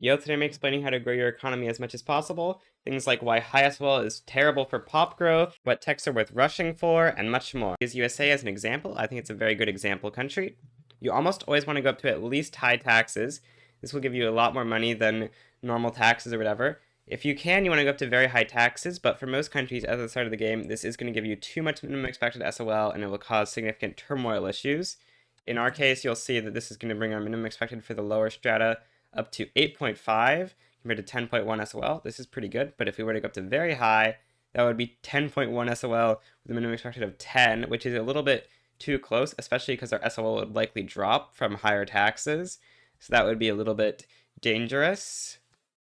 Yo, today I'm explaining how to grow your economy as much as possible, things like why high SOL is terrible for pop growth, what techs are worth rushing for, and much more. Use USA as an example. I think it's a very good example country. You almost always want to go up to at least high taxes. This will give you a lot more money than normal taxes or whatever. If you can, you want to go up to very high taxes, but for most countries at the start of the game, this is going to give you too much minimum expected SOL and it will cause significant turmoil issues. In our case, you'll see that this is going to bring our minimum expected for the lower strata up to 8.5 compared to 10.1 SOL. This is pretty good, but if we were to go up to very high, that would be 10.1 SOL with a minimum expected of 10, which is a little bit too close, especially because our SOL would likely drop from higher taxes. So that would be a little bit dangerous.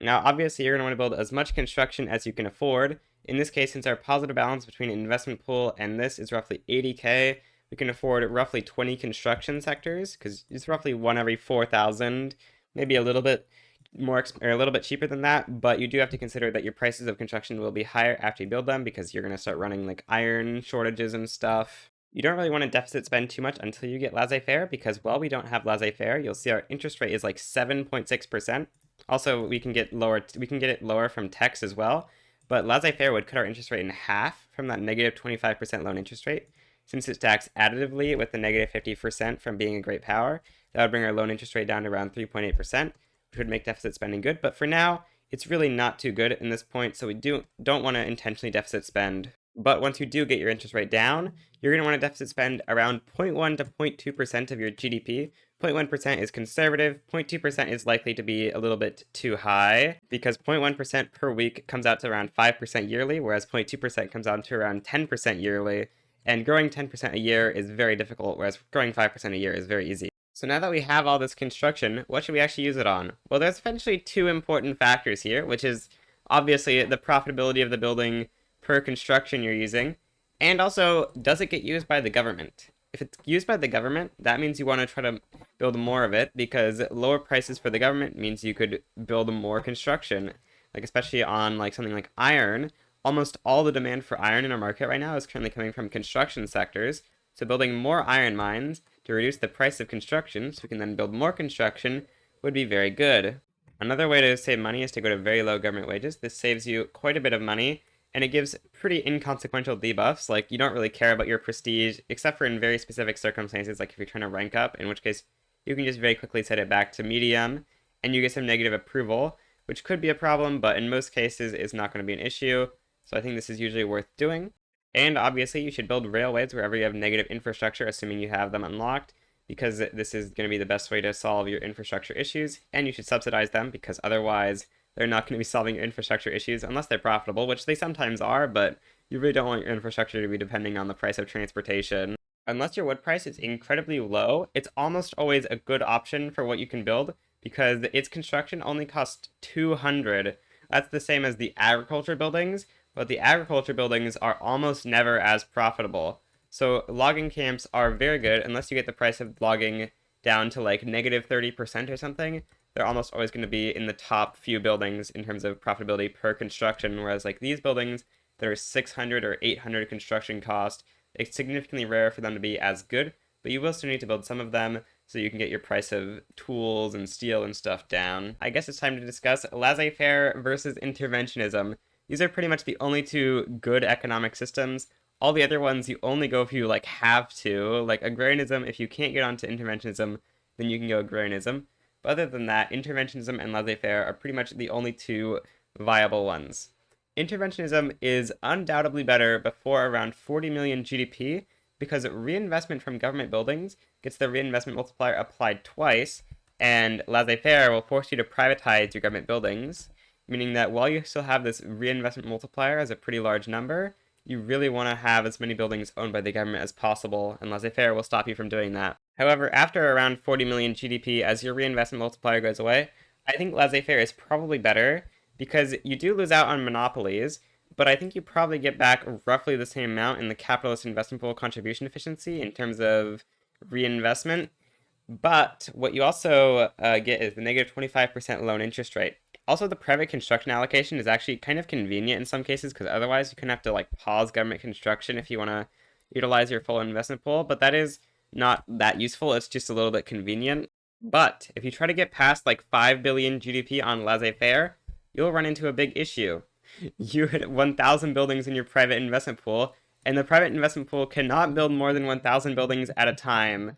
Now, obviously, you're going to want to build as much construction as you can afford. In this case, since our positive balance between investment pool and this is roughly 80K, we can afford roughly 20 construction sectors, because it's roughly one every 4,000, maybe a little bit more or a little bit cheaper than that, but you do have to consider that your prices of construction will be higher after you build them because you're going to start running like iron shortages and stuff. You don't really want to deficit spend too much until you get laissez-faire, because while we don't have laissez-faire, you'll see our interest rate is like 7.6%. Also, we can get it lower from techs as well, but laissez-faire would cut our interest rate in half from that negative 25% loan interest rate. Since it stacks additively with the negative 50% from being a great power, that would bring our loan interest rate down to around 3.8%, which would make deficit spending good. But for now, it's really not too good in this point, so we don't want to intentionally deficit spend. But once you do get your interest rate down, you're going to want to deficit spend around 0.1 to 0.2% of your GDP. 0.1% is conservative, 0.2% is likely to be a little bit too high, because 0.1% per week comes out to around 5% yearly, whereas 0.2% comes out to around 10% yearly. And growing 10% a year is very difficult, whereas growing 5% a year is very easy. So now that we have all this construction, what should we actually use it on? Well, there's essentially two important factors here, which is obviously the profitability of the building per construction you're using, and also, does it get used by the government? If it's used by the government, that means you want to try to build more of it, because lower prices for the government means you could build more construction. Like, especially on like something like iron, almost all the demand for iron in our market right now is currently coming from construction sectors, so building more iron mines to reduce the price of construction so we can then build more construction would be very good. Another way to save money is to go to very low government wages. This saves you quite a bit of money, and it gives pretty inconsequential debuffs. Like, you don't really care about your prestige, except for in very specific circumstances, like if you're trying to rank up, in which case you can just very quickly set it back to medium, and you get some negative approval, which could be a problem, but in most cases is not going to be an issue. So I think this is usually worth doing. And obviously, you should build railways wherever you have negative infrastructure, assuming you have them unlocked, because this is going to be the best way to solve your infrastructure issues. And you should subsidize them, because otherwise they're not going to be solving your infrastructure issues unless they're profitable, which they sometimes are, but you really don't want your infrastructure to be depending on the price of transportation. Unless your wood price is incredibly low, it's almost always a good option for what you can build, because its construction only costs 200. That's the same as the agriculture buildings, but the agriculture buildings are almost never as profitable. So logging camps are very good unless you get the price of logging down to like negative 30% or something. They're almost always going to be in the top few buildings in terms of profitability per construction, whereas like these buildings that are 600 or 800 construction cost, it's significantly rare for them to be as good, but you will still need to build some of them so you can get your price of tools and steel and stuff down. I guess it's time to discuss laissez-faire versus interventionism. These are pretty much the only two good economic systems. All the other ones you only go if you like have to. Like agrarianism, if you can't get onto interventionism, then you can go agrarianism. But other than that, interventionism and laissez-faire are pretty much the only two viable ones. Interventionism is undoubtedly better before around 40 million GDP, because reinvestment from government buildings gets the reinvestment multiplier applied twice, and laissez-faire will force you to privatize your government buildings, meaning that while you still have this reinvestment multiplier as a pretty large number, you really want to have as many buildings owned by the government as possible, and laissez-faire will stop you from doing that. However, after around 40 million GDP, as your reinvestment multiplier goes away, I think laissez-faire is probably better, because you do lose out on monopolies, but I think you probably get back roughly the same amount in the capitalist investment pool contribution efficiency in terms of reinvestment. But what you also get is the negative 25% loan interest rate. Also, the private construction allocation is actually kind of convenient in some cases, because otherwise you can have to like pause government construction if you want to utilize your full investment pool, but that is not that useful. It's just a little bit convenient. But if you try to get past like 5 billion GDP on laissez-faire, you'll run into a big issue. You hit 1,000 buildings in your private investment pool, and the private investment pool cannot build more than 1,000 buildings at a time.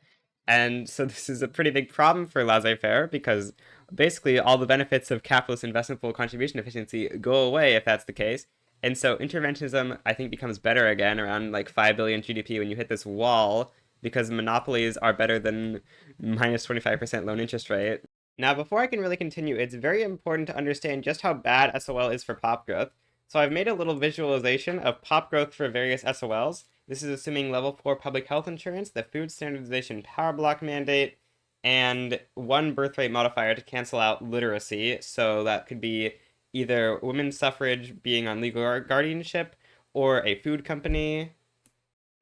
And so this is a pretty big problem for laissez-faire, because basically all the benefits of capitalist investment pool contribution efficiency go away if that's the case. And so interventionism, I think, becomes better again around like 5 billion GDP when you hit this wall, because monopolies are better than minus 25% loan interest rate. Now, before I can really continue, it's very important to understand just how bad SOL is for pop growth. So I've made a little visualization of pop growth for various SOLs. This is assuming level 4 public health insurance, the food standardization power block mandate, and one birth rate modifier to cancel out literacy. So that could be either women's suffrage being on legal guardianship or a food company.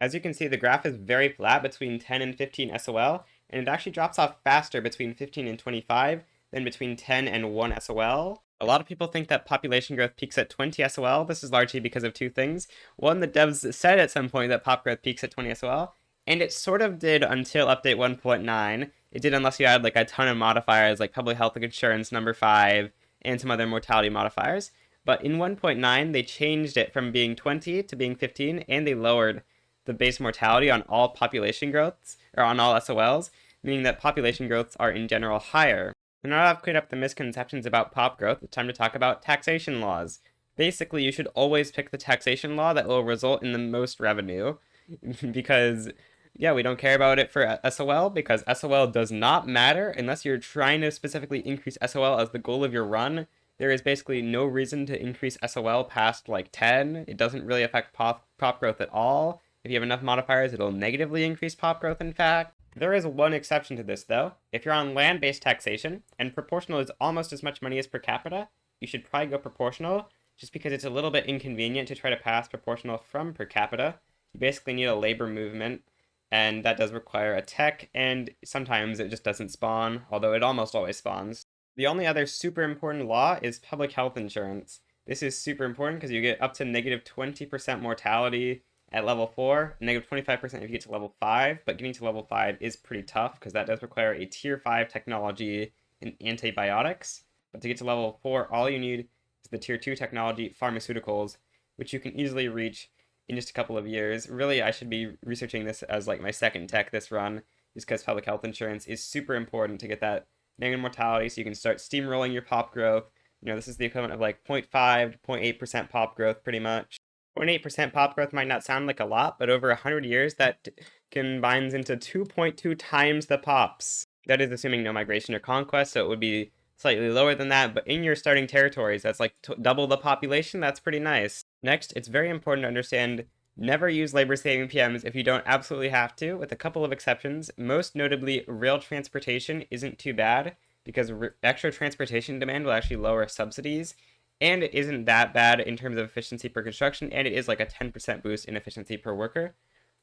As you can see, the graph is very flat between 10 and 15 SOL, and it actually drops off faster between 15 and 25 than between 10 and 1 SOL. A lot of people think that population growth peaks at 20 SOL. This is largely because of two things. One, the devs said at some point that pop growth peaks at 20 SOL, and it sort of did until update 1.9. It did unless you add like a ton of modifiers like public health insurance number 5 and some other mortality modifiers. But in 1.9, they changed it from being 20 to being 15, and they lowered the base mortality on all population growths, or on all SOLs, meaning that population growths are in general higher. And now that I've cleared up the misconceptions about pop growth, it's time to talk about taxation laws. Basically, you should always pick the taxation law that will result in the most revenue, because, yeah, we don't care about it for SOL, because SOL does not matter unless you're trying to specifically increase SOL as the goal of your run. There is basically no reason to increase SOL past like 10. It doesn't really affect pop growth at all. If you have enough modifiers, it'll negatively increase pop growth, in fact. There is one exception to this, though. If you're on land-based taxation, and proportional is almost as much money as per capita, you should probably go proportional, just because it's a little bit inconvenient to try to pass proportional from per capita. You basically need a labor movement, and that does require a tech, and sometimes it just doesn't spawn, although it almost always spawns. The only other super important law is public health insurance. This is super important because you get up to negative 20% mortality at level 4, negative 25% if you get to level 5, but getting to level 5 is pretty tough because that does require a tier 5 technology in antibiotics. But to get to level 4, all you need is the tier 2 technology, pharmaceuticals, which you can easily reach in just a couple of years. Really, I should be researching this as like my second tech this run, just because public health insurance is super important to get that negative mortality so you can start steamrolling your pop growth. You know, this is the equivalent of like 0.5 to 0.8% pop growth pretty much. 0.8% pop growth might not sound like a lot, but over 100 years, that combines into 2.2 times the pops. That is assuming no migration or conquest, so it would be slightly lower than that, but in your starting territories, that's like double the population. That's pretty nice. Next, it's very important to understand never use labor-saving PMs if you don't absolutely have to, with a couple of exceptions. Most notably, rail transportation isn't too bad, because extra transportation demand will actually lower subsidies, and it isn't that bad in terms of efficiency per construction, and it is like a 10% boost in efficiency per worker.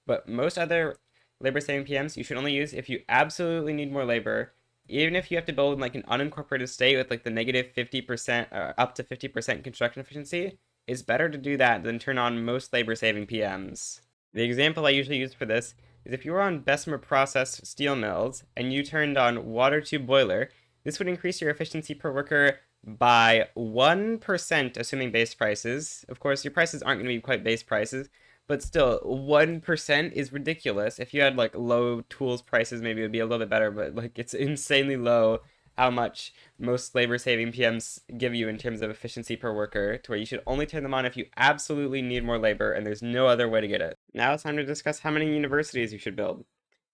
But most other labor-saving PMs you should only use if you absolutely need more labor, even if you have to build in like an unincorporated state with like the negative 50% or up to 50% construction efficiency. It's better to do that than turn on most labor-saving PMs. The example I usually use for this is if you were on Bessemer process steel mills and you turned on water tube boiler, this would increase your efficiency per worker by 1%, assuming base prices. Of course, your prices aren't going to be quite base prices, but still, 1% is ridiculous. If you had like low tools prices, maybe it would be a little bit better, but like it's insanely low how much most labor-saving PMs give you in terms of efficiency per worker, to where you should only turn them on if you absolutely need more labor and there's no other way to get it. Now it's time to discuss how many universities you should build.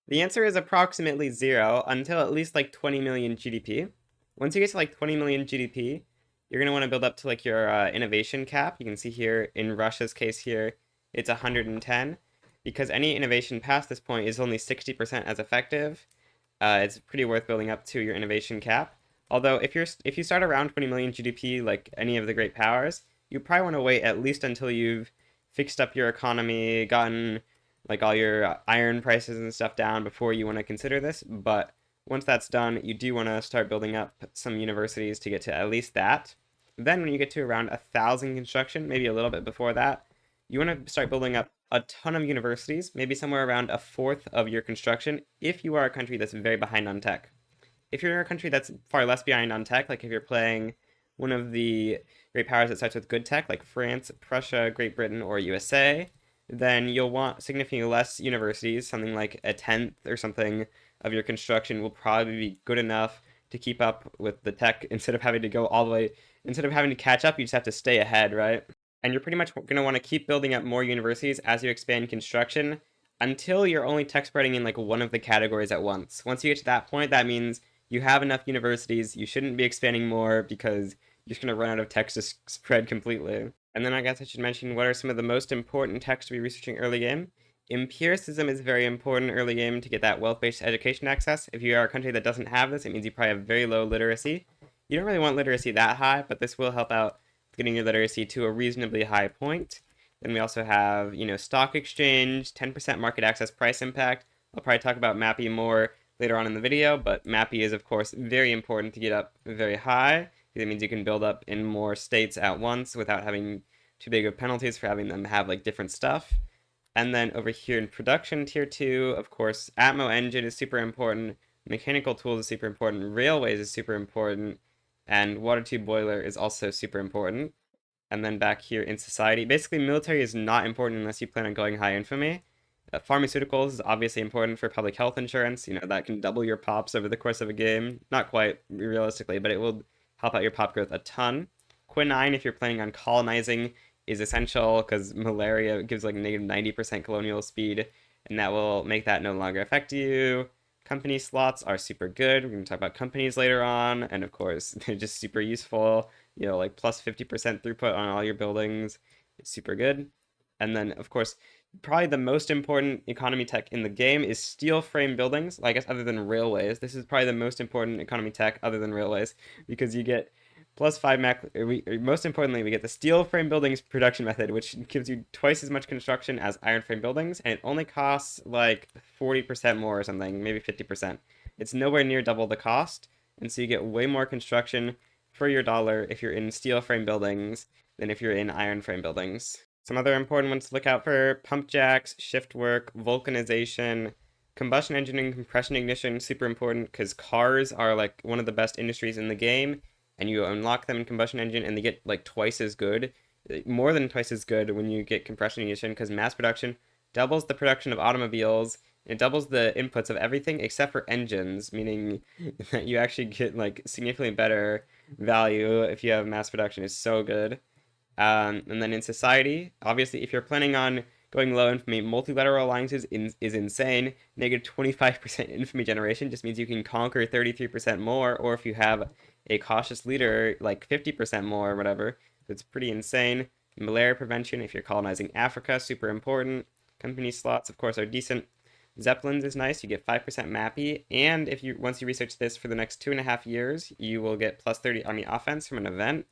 The answer is approximately 0 until at least like 20 million GDP. Once you get to like 20 million GDP, you're going to want to build up to like your innovation cap. You can see here in Russia's case here, it's 110, because any innovation past this point is only 60% as effective. It's pretty worth building up to your innovation cap. Although if you start around 20 million GDP, like any of the great powers, you probably want to wait at least until you've fixed up your economy, gotten like all your iron prices and stuff down before you want to consider this. But once that's done, you do want to start building up some universities to get to at least that. Then when you get to around 1,000 construction, maybe a little bit before that, you want to start building up a ton of universities, maybe somewhere around a fourth of your construction, if you are a country that's very behind on tech. if you're a country that's far less behind on tech, like if you're playing one of the great powers that starts with good tech, like France, Prussia, Great Britain, or USA, then you'll want significantly less universities. Something like a tenth or something of your construction will probably be good enough to keep up with the tech instead of having to go all the way, instead of having to catch up, you just have to stay ahead, right? And you're pretty much going to want to keep building up more universities as you expand construction until you're only tech spreading in like one of the categories at once. Once you get to that point, that means you have enough universities. You shouldn't be expanding more because you're just going to run out of tech to spread completely. And then I guess I should mention what are some of the most important techs to be researching early game. Empiricism is very important early game to get that wealth-based education access. If you are a country that doesn't have this, it means you probably have very low literacy. You don't really want literacy that high, but this will help out getting your literacy to a reasonably high point. Then we also have, stock exchange, 10% market access price impact. I'll probably talk about MAPI more later on in the video, but MAPI is, of course, very important to get up very high. It means you can build up in more states at once without having too big of penalties for having them have, like, different stuff. And then over here in production, tier 2, of course, Atmo engine is super important. Mechanical tools is super important. Railways is super important. And water tube boiler is also super important. And then back here in society, basically military is not important unless you plan on going high infamy. Pharmaceuticals is obviously important for public health insurance. That can double your pops over the course of a game. Not quite realistically, but it will help out your pop growth a ton. Quinine, if you're planning on colonizing, is essential because malaria gives like negative 90% colonial speed, and that will make that no longer affect you. Company slots are super good. We're going to talk about companies later on, and of course, they're just super useful. Like plus 50% throughput on all your buildings. It's super good. And then, of course, probably the most important economy tech in the game is steel frame buildings. I guess other than railways, this is probably the most important economy tech other than railways, because you get plus 5 most importantly, we get the steel frame buildings production method, which gives you twice as much construction as iron frame buildings, and it only costs like 40% more or something, maybe 50%. It's nowhere near double the cost, and so you get way more construction for your dollar if you're in steel frame buildings than if you're in iron frame buildings. Some other important ones to look out for: pump jacks, shift work, vulcanization, combustion engine and compression ignition, super important because cars are like one of the best industries in the game, and you unlock them in combustion engine and they get like twice as good, more than twice as good when you get compression ignition, because mass production doubles the production of automobiles. It doubles the inputs of everything except for engines, meaning that you actually get like significantly better value if you have mass production. Is so good. And then in society, obviously, if you're planning on going low infamy, multilateral alliances is insane. Negative 25% infamy generation just means you can conquer 33% more, or if you have a cautious leader, like 50% more or whatever. So it's pretty insane. Malaria prevention, if you're colonizing Africa, super important. Company slots, of course, are decent. Zeppelins is nice. You get 5% MAPI, and if you once you research this for the next 2.5 years, you will get plus 30 army offense from an event.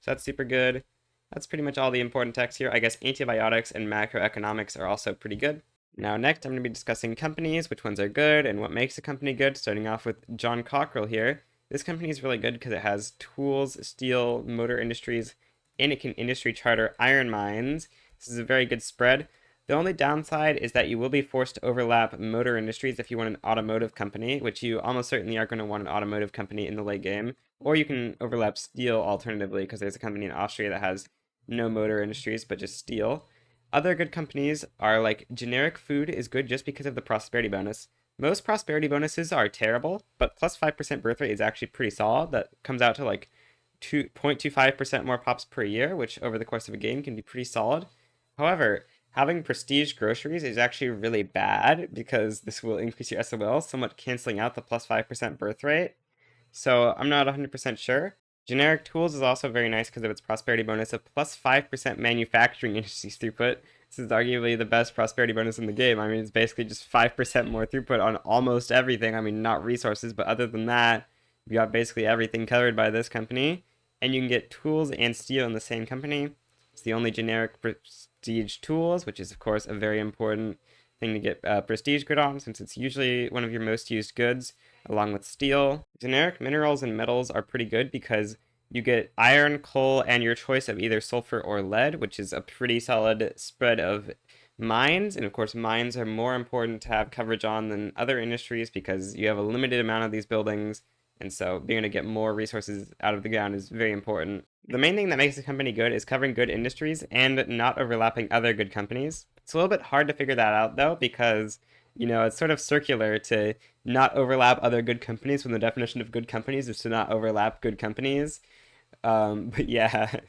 So that's super good. That's pretty much all the important techs here. I guess antibiotics and macroeconomics are also pretty good. Now next, I'm going to be discussing companies, which ones are good, and what makes a company good, starting off with John Cockrell here. This company is really good because it has tools, steel, motor industries, and it can industry charter iron mines. This is a very good spread. The only downside is that you will be forced to overlap motor industries if you want an automotive company, which you almost certainly are going to want an automotive company in the late game. Or you can overlap steel alternatively, because there's a company in Austria that has no motor industries, but just steel. Other good companies are like generic food is good just because of the prosperity bonus. Most prosperity bonuses are terrible, but plus 5% birth rate is actually pretty solid. That comes out to like 2.25% more pops per year, which over the course of a game can be pretty solid. However, having prestige groceries is actually really bad because this will increase your SOL, somewhat canceling out the plus 5% birth rate. So I'm not 100% sure. Generic tools is also very nice because of its prosperity bonus of plus 5% manufacturing industries throughput. This is arguably the best prosperity bonus in the game. I mean, it's basically just 5% more throughput on almost everything. I mean, not resources, but other than that, you got basically everything covered by this company. And you can get tools and steel in the same company. It's the only generic prestige tools, which is, of course, a very important thing to get prestige grid on, since it's usually one of your most used goods, along with steel. Generic minerals and metals are pretty good because you get iron, coal, and your choice of either sulfur or lead, which is a pretty solid spread of mines. And of course, mines are more important to have coverage on than other industries because you have a limited amount of these buildings, And so being able to get more resources out of the ground is very important. The main thing that makes a company good is covering good industries and not overlapping other good companies. It's a little bit hard to figure that out though, because it's sort of circular to not overlap other good companies when the definition of good companies is to not overlap good companies. But yeah,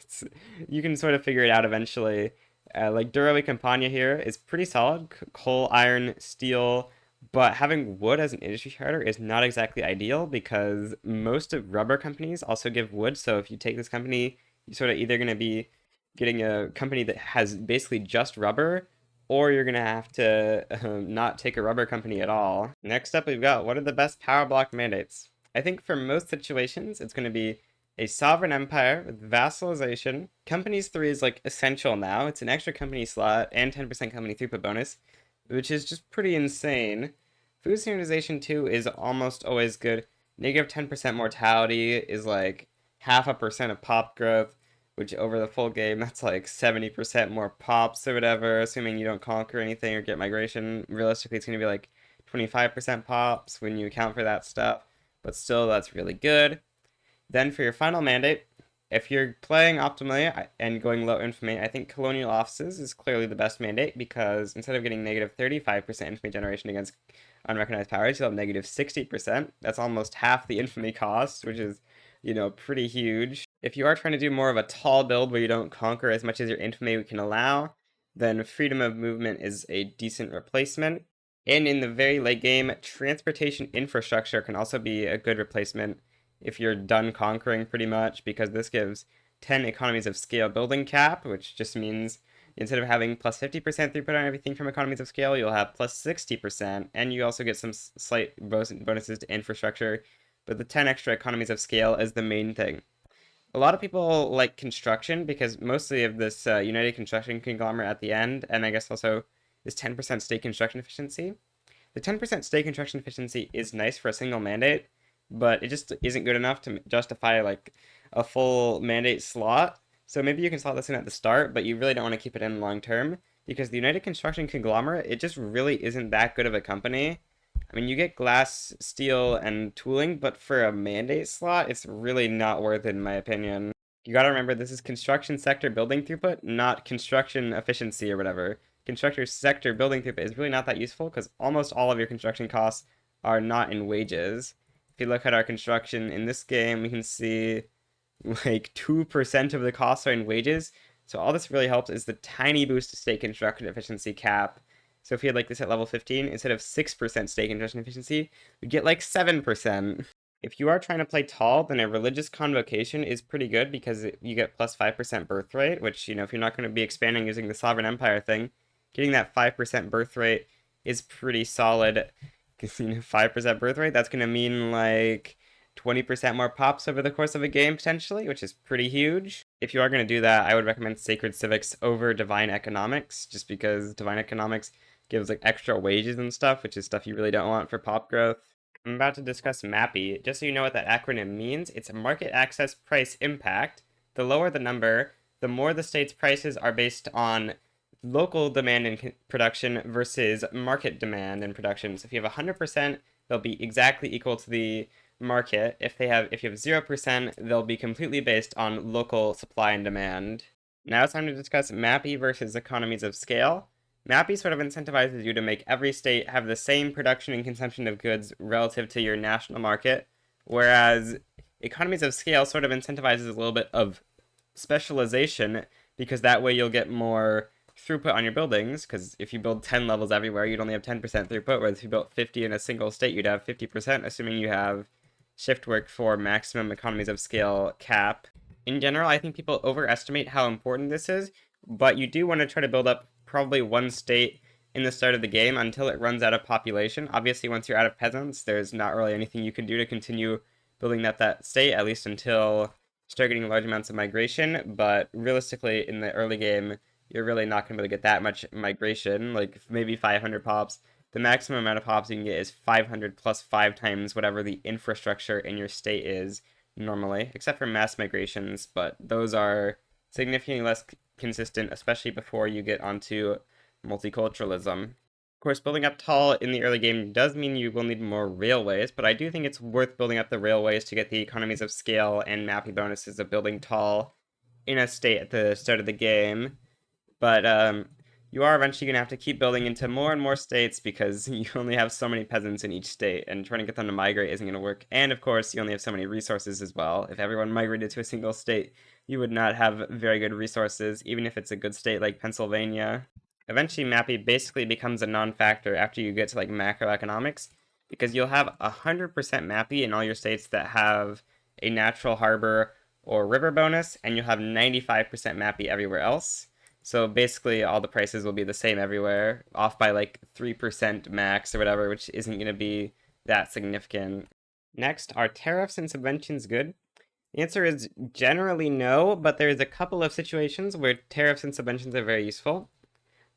you can sort of figure it out eventually. Like Duro y Campagna here is pretty solid, coal, iron, steel, but having wood as an industry charter is not exactly ideal because most of rubber companies also give wood. So if you take this company, you're sort of either going to be getting a company that has basically just rubber, or you're going to have to not take a rubber company at all. Next up, we've got what are the best power block mandates? I think for most situations, it's going to be a sovereign empire with vassalization. Companies 3 is like essential now. It's an extra company slot and 10% company throughput bonus, which is just pretty insane. Food standardization 2 is almost always good. Negative 10% mortality is like half a percent of pop growth, which over the full game, that's like 70% more pops or whatever, assuming you don't conquer anything or get migration. Realistically, it's going to be like 25% pops when you account for that stuff, but still, that's really good. Then for your final mandate, if you're playing optimally and going low infamy, I think colonial offices is clearly the best mandate because instead of getting negative 35% infamy generation against unrecognized powers, you'll have negative 60%. That's almost half the infamy cost, which is, pretty huge. If you are trying to do more of a tall build where you don't conquer as much as your infamy can allow, then freedom of movement is a decent replacement. And in the very late game, transportation infrastructure can also be a good replacement if you're done conquering pretty much, because this gives 10 economies of scale building cap, which just means instead of having plus 50% throughput on everything from economies of scale, you'll have plus 60%, and you also get some slight bonuses to infrastructure, but the 10 extra economies of scale is the main thing. A lot of people like construction because mostly of this United Construction Conglomerate at the end, and I guess also this 10% state construction efficiency. The 10% state construction efficiency is nice for a single mandate, but it just isn't good enough to justify like a full mandate slot. So maybe you can slot this in at the start, but you really don't want to keep it in long term because the United Construction Conglomerate, it just really isn't that good of a company. I mean, you get glass, steel, and tooling, but for a mandate slot, it's really not worth it in my opinion. You gotta remember this is construction sector building throughput, not construction efficiency or whatever. Construction sector building throughput is really not that useful because almost all of your construction costs are not in wages. If you look at our construction in this game, we can see like 2% of the costs are in wages. So all this really helps is the tiny boost to state construction efficiency cap. So if you had like this at level 15, instead of 6% state construction efficiency, we get like 7%. If you are trying to play tall, then a religious convocation is pretty good because you get plus 5% birth rate, which, if you're not going to be expanding using the sovereign empire thing, getting that 5% birth rate is pretty solid. 5% birth rate, that's going to mean like 20% more pops over the course of a game potentially, which is pretty huge. If you are going to do that, I would recommend Sacred Civics over Divine Economics, just because Divine Economics gives like extra wages and stuff, which is stuff you really don't want for pop growth. I'm about to discuss MAPI. Just so you know what that acronym means, it's Market Access Price Impact. The lower the number, the more the state's prices are based on local demand and production versus market demand and production. So if you have 100%, they'll be exactly equal to the market. If you have 0%, they'll be completely based on local supply and demand. Now it's time to discuss MAPI versus economies of scale. MAPI sort of incentivizes you to make every state have the same production and consumption of goods relative to your national market, whereas economies of scale sort of incentivizes a little bit of specialization because that way you'll get more throughput on your buildings, because if you build 10 levels everywhere, you'd only have 10% throughput, whereas if you built 50 in a single state, you'd have 50%, assuming you have shift work for maximum economies of scale cap. In general, I think people overestimate how important this is, but you do want to try to build up probably one state in the start of the game until it runs out of population. Obviously, once you're out of peasants, there's not really anything you can do to continue building up that state, at least until you start getting large amounts of migration, but realistically, in the early game, you're really not going to be able to get that much migration, like maybe 500 pops. The maximum amount of pops you can get is 500 plus 5 times whatever the infrastructure in your state is normally, except for mass migrations, but those are significantly less consistent, especially before you get onto multiculturalism. course, building up tall in the early game does mean you will need more railways, but I do think it's worth building up the railways to get the economies of scale and mapping bonuses of building tall in a state at the start of the game. But you are eventually going to have to keep building into more and more states because you only have so many peasants in each state, and trying to get them to migrate isn't going to work. And of course, you only have so many resources as well. If everyone migrated to a single state, you would not have very good resources, even if it's a good state like Pennsylvania. Eventually, Mappy basically becomes a non-factor after you get to like macroeconomics, because you'll have 100% Mappy in all your states that have a natural harbor or river bonus, and you'll have 95% Mappy everywhere else. So basically, all the prices will be the same everywhere, off by like 3% max or whatever, which isn't going to be that significant. Next, are tariffs and subventions good? The answer is generally no, but there's a couple of situations where tariffs and subventions are very useful.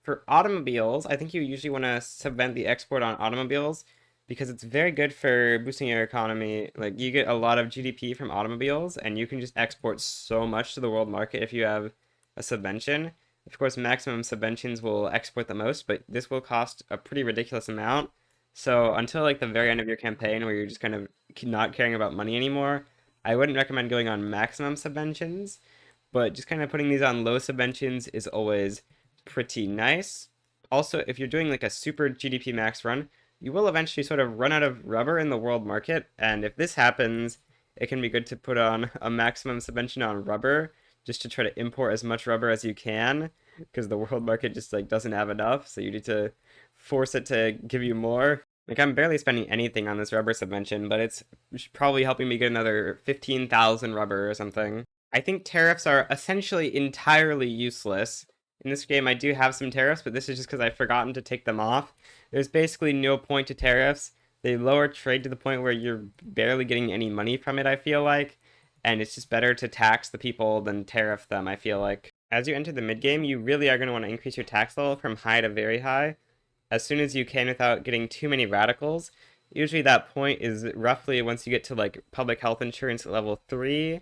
For automobiles, I think you usually want to subvent the export on automobiles because it's very good for boosting your economy. Like, you get a lot of GDP from automobiles, and you can just export so much to the world market if you have a subvention. Of course, maximum subventions will export the most, but this will cost a pretty ridiculous amount. So until like the very end of your campaign, where you're just kind of not caring about money anymore, I wouldn't recommend going on maximum subventions, but just kind of putting these on low subventions is always pretty nice. Also, if you're doing like a super GDP max run, you will eventually sort of run out of rubber in the world market, and if this happens, it can be good to put on a maximum subvention on rubber just to try to import as much rubber as you can, because the world market just like doesn't have enough, so you need to force it to give you more. Like, I'm barely spending anything on this rubber subvention, but it's probably helping me get another 15,000 rubber or something. I think tariffs are essentially entirely useless. In this game, I do have some tariffs, but this is just because I've forgotten to take them off. There's basically no point to tariffs. They lower trade to the point where you're barely getting any money from it, I feel like. And it's just better to tax the people than tariff them, I feel like. As you enter the mid-game, you really are going to want to increase your tax level from high to very high as soon as you can without getting too many radicals. Usually that point is roughly once you get to like public health insurance at level 3.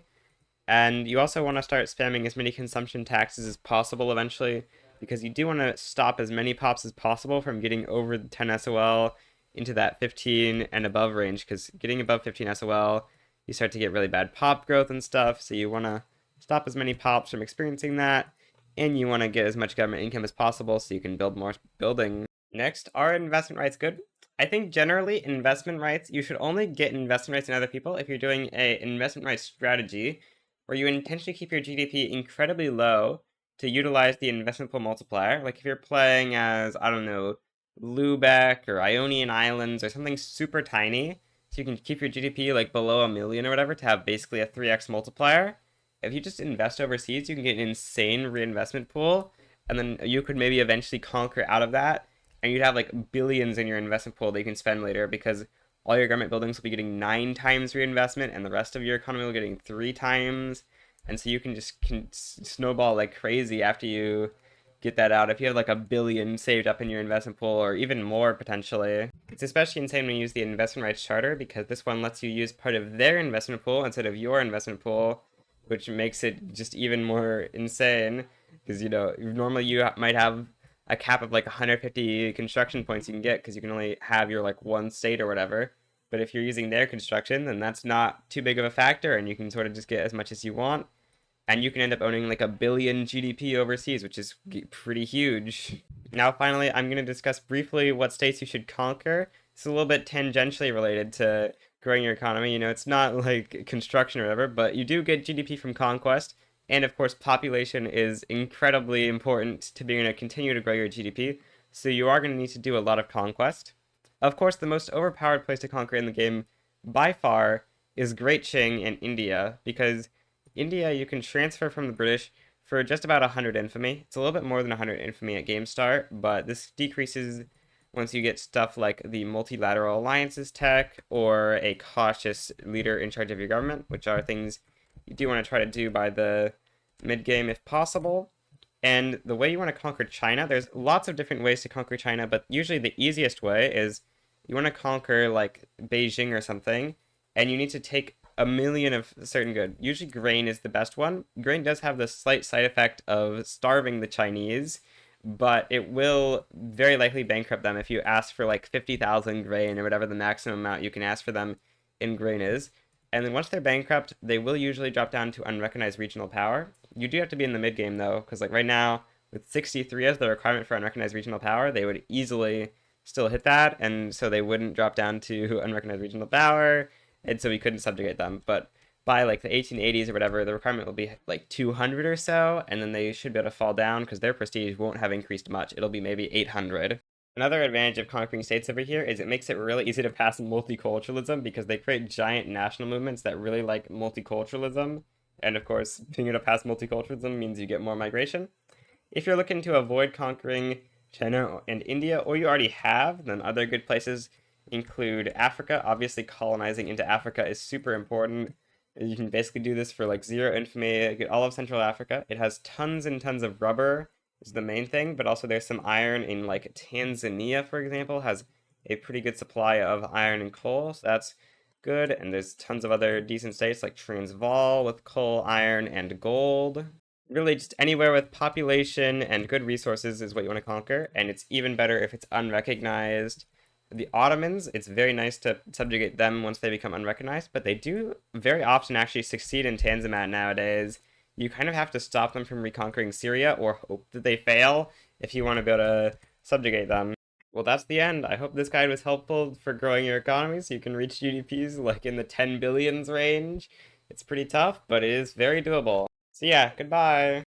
And you also want to start spamming as many consumption taxes as possible eventually, because you do want to stop as many pops as possible from getting over the 10 SOL into that 15 and above range, because getting above 15 SOL, you start to get really bad pop growth and stuff, so you want to stop as many pops from experiencing that, and you want to get as much government income as possible so you can build more building. Next, are investment rights good? I think generally investment rights, you should only get investment rights in other people if you're doing a investment rights strategy where you intentionally keep your GDP incredibly low to utilize the investment pool multiplier. Like if you're playing as, I don't know, Lubeck or Ionian Islands or something super tiny, so you can keep your GDP like below 1 million or whatever to have basically a 3x multiplier. If you just invest overseas, you can get an insane reinvestment pool, and then you could maybe eventually conquer out of that, and you'd have like billions in your investment pool that you can spend later, because all your government buildings will be getting 9 times reinvestment, and the rest of your economy will be getting 3 times. And so you can just snowball like crazy after you get that out. If you have like 1 billion saved up in your investment pool, or even more potentially. It's especially insane when you use the investment rights charter, because this one lets you use part of their investment pool instead of your investment pool, which makes it just even more insane. Because, you know, normally you might have a cap of like 150 construction points you can get, because you can only have your like one state or whatever. But if you're using their construction, then that's not too big of a factor, and you can sort of just get as much as you want. And you can end up owning like 1 billion GDP overseas, which is pretty huge. Now, finally, I'm going to discuss briefly what states you should conquer. It's a little bit tangentially related to growing your economy. You know, it's not like construction or whatever, but you do get GDP from conquest. And of course, population is incredibly important to being able to continue to grow your GDP. So you are going to need to do a lot of conquest. Of course, the most overpowered place to conquer in the game by far is Great Qing in India, because India you can transfer from the British for just about 100 infamy. It's a little bit more than 100 infamy at game start, but this decreases once you get stuff like the multilateral alliances tech or a cautious leader in charge of your government, which are things you do want to try to do by the mid-game if possible. And the way you want to conquer China, there's lots of different ways to conquer China, but usually the easiest way is you want to conquer like Beijing or something, and you need to take 1 million of a certain good. Usually grain is the best one. Grain does have the slight side effect of starving the Chinese, but it will very likely bankrupt them if you ask for like 50,000 grain or whatever the maximum amount you can ask for them in grain is. And then once they're bankrupt, they will usually drop down to unrecognized regional power. You do have to be in the mid game though, because like right now, with 63 as the requirement for unrecognized regional power, they would easily still hit that, and so they wouldn't drop down to unrecognized regional power, and so we couldn't subjugate them. But by like the 1880s or whatever, the requirement will be like 200 or so, and then they should be able to fall down because their prestige won't have increased much. It'll be maybe 800. Another advantage of conquering states over here is it makes it really easy to pass multiculturalism because they create giant national movements that really like multiculturalism. And of course, being able to pass multiculturalism means you get more migration. If you're looking to avoid conquering China and India, or you already have, then other good places include Africa. Obviously, colonizing into Africa is super important. You can basically do this for like zero infamy, get all of Central Africa. It has tons and tons of rubber, is the main thing, but also there's some iron in like Tanzania, for example, has a pretty good supply of iron and coal, so that's good. And there's tons of other decent states like Transvaal with coal, iron, and gold. Really, just anywhere with population and good resources is what you want to conquer, and it's even better if it's unrecognized. The Ottomans, it's very nice to subjugate them once they become unrecognized, but they do very often actually succeed in Tanzimat nowadays. You kind of have to stop them from reconquering Syria or hope that they fail if you want to be able to subjugate them. Well, that's the end. I hope this guide was helpful for growing your economy so you can reach GDPs like in the 10 billions range. It's pretty tough, but it is very doable. So yeah, goodbye.